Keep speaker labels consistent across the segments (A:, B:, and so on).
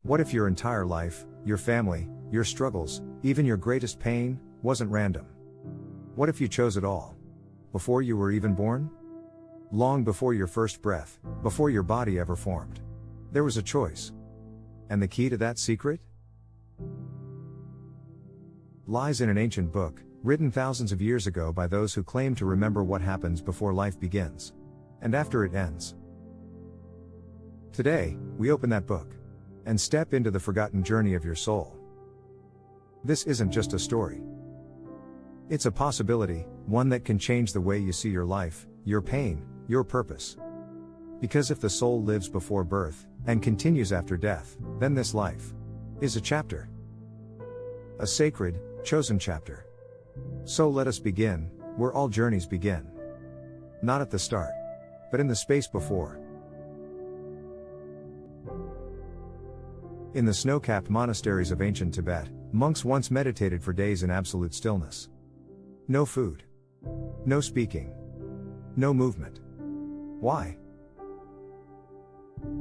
A: What if your entire life, your family, your struggles, even your greatest pain, wasn't random? What if you chose it all? Before you were even born? Long before your first breath, before your body ever formed. There was a choice. And the key to that secret? Lies in an ancient book, written thousands of years ago by those who claim to remember what happens before life begins. And after it ends. Today, we open that book. And step into the forgotten journey of your soul. This isn't just a story. It's a possibility, one that can change the way you see your life, your pain, your purpose. Because if the soul lives before birth, and continues after death, then this life is a chapter. A sacred, chosen chapter. So let us begin, where all journeys begin. Not at the start, but in the space before. In the snow-capped monasteries of ancient Tibet, monks once meditated for days in absolute stillness. No food. No speaking. No movement. Why?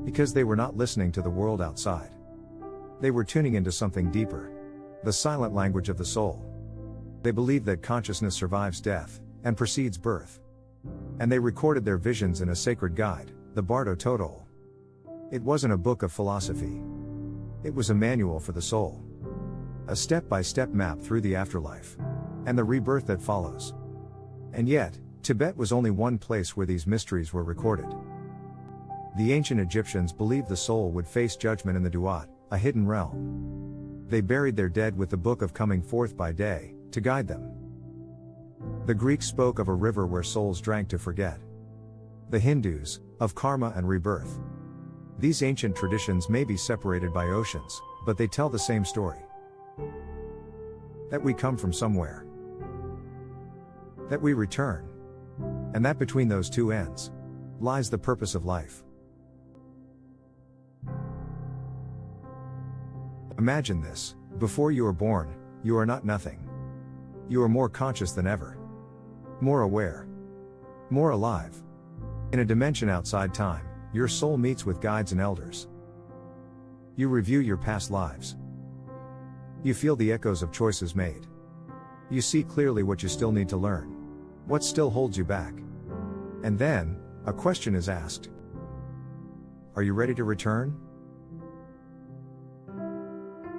A: Because they were not listening to the world outside. They were tuning into something deeper. The silent language of the soul. They believed that consciousness survives death, and precedes birth. And they recorded their visions in a sacred guide, the Bardo Totol. It wasn't a book of philosophy. It was a manual for the soul. A step-by-step map through the afterlife. And the rebirth that follows. And yet, Tibet was only one place where these mysteries were recorded. The ancient Egyptians believed the soul would face judgment in the Duat, a hidden realm. They buried their dead with the book of coming forth by day, to guide them. The Greeks spoke of a river where souls drank to forget. The Hindus, of karma and rebirth. These ancient traditions may be separated by oceans, but they tell the same story. That we come from somewhere. That we return. And that between those two ends lies the purpose of life. Imagine this: before you are born, you are not nothing. You are more conscious than ever. More aware. More alive. In a dimension outside time, your soul meets with guides and elders. You review your past lives. You feel the echoes of choices made. You see clearly what you still need to learn. What still holds you back. And then, a question is asked. Are you ready to return?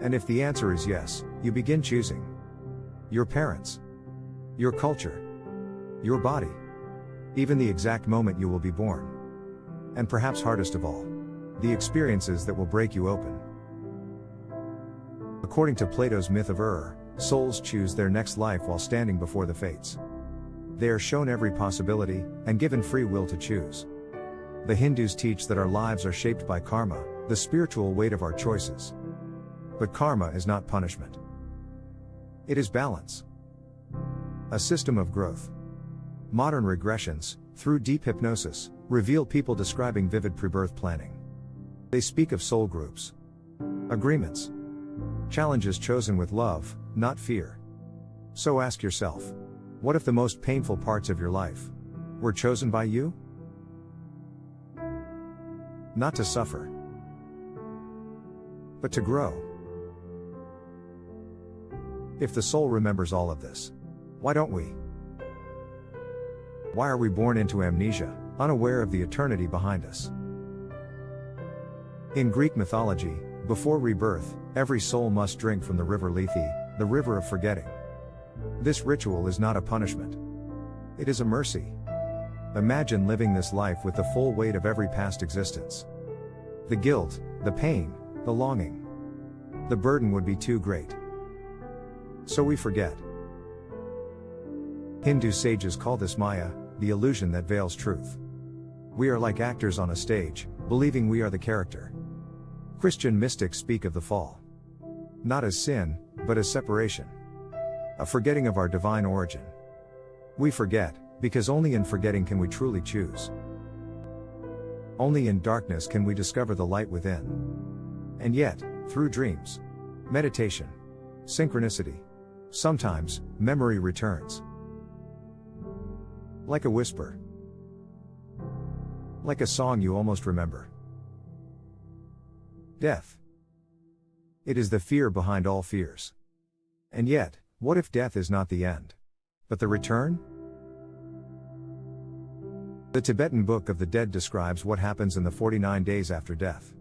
A: And if the answer is yes, you begin choosing. Your parents. Your culture. Your body. Even the exact moment you will be born. And perhaps hardest of all, the experiences that will break you open. According to Plato's myth of souls choose their next life while standing before the fates. They are shown every possibility, and given free will to choose. The Hindus teach that our lives are shaped by karma, the spiritual weight of our choices. But karma is not punishment. It is balance. A system of growth. Modern regressions, through deep hypnosis, reveal people describing vivid pre-birth planning. They speak of soul groups. Agreements. Challenges chosen with love, not fear. So ask yourself, what if the most painful parts of your life were chosen by you? Not to suffer, but to grow. If the soul remembers all of this, why don't we? Why are we born into amnesia, unaware of the eternity behind us? In Greek mythology, before rebirth, every soul must drink from the river Lethe, the river of forgetting. This ritual is not a punishment. It is a mercy. Imagine living this life with the full weight of every past existence. The guilt, the pain, the longing. The burden would be too great. So we forget. Hindu sages call this Maya, the illusion that veils truth. We are like actors on a stage, believing we are the character. Christian mystics speak of the fall. Not as sin, but as separation. A forgetting of our divine origin. We forget, because only in forgetting can we truly choose. Only in darkness can we discover the light within. And yet, through dreams, meditation, synchronicity, sometimes, memory returns. Like a whisper. Like a song you almost remember. Death. It is the fear behind all fears. And yet, what if death is not the end, but the return? The Tibetan Book of the Dead describes what happens in the 49 days after death.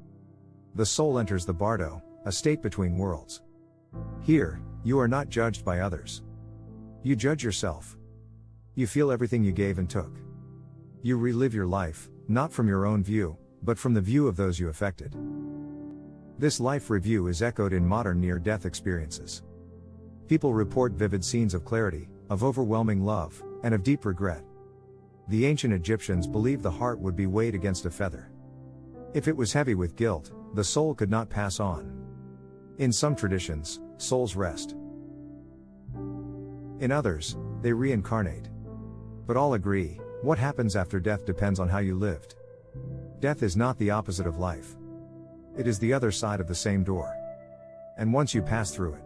A: The soul enters the bardo, a state between worlds. Here, you are not judged by others. You judge yourself. You feel everything you gave and took. You relive your life, not from your own view, but from the view of those you affected. This life review is echoed in modern near-death experiences. People report vivid scenes of clarity, of overwhelming love, and of deep regret. The ancient Egyptians believed the heart would be weighed against a feather. If it was heavy with guilt, the soul could not pass on. In some traditions, souls rest. In others, they reincarnate. But all agree, what happens after death depends on how you lived. Death is not the opposite of life. It is the other side of the same door. And once you pass through it,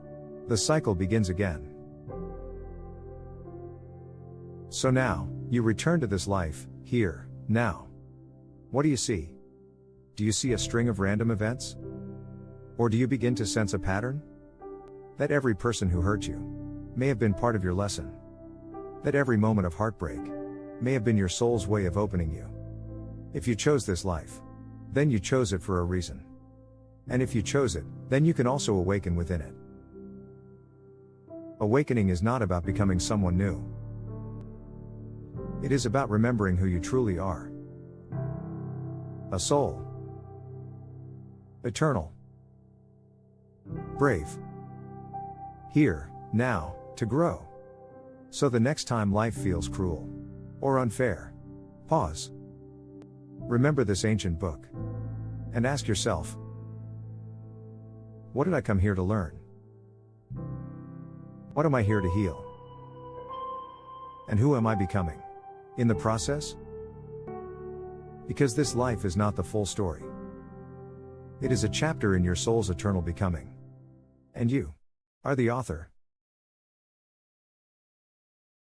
A: the cycle begins again. So now, you return to this life, here, now. What do you see? Do you see a string of random events? Or do you begin to sense a pattern? That every person who hurt you may have been part of your lesson. That every moment of heartbreak may have been your soul's way of opening you. If you chose this life, then you chose it for a reason. And if you chose it, then you can also awaken within it. Awakening is not about becoming someone new. It is about remembering who you truly are. A soul. Eternal. Brave. Here, now, to grow. So the next time life feels cruel or unfair, pause. Remember this ancient book. And ask yourself, what did I come here to learn? What am I here to heal? And who am I becoming in the process? Because this life is not the full story. It is a chapter in your soul's eternal becoming. And you are the author.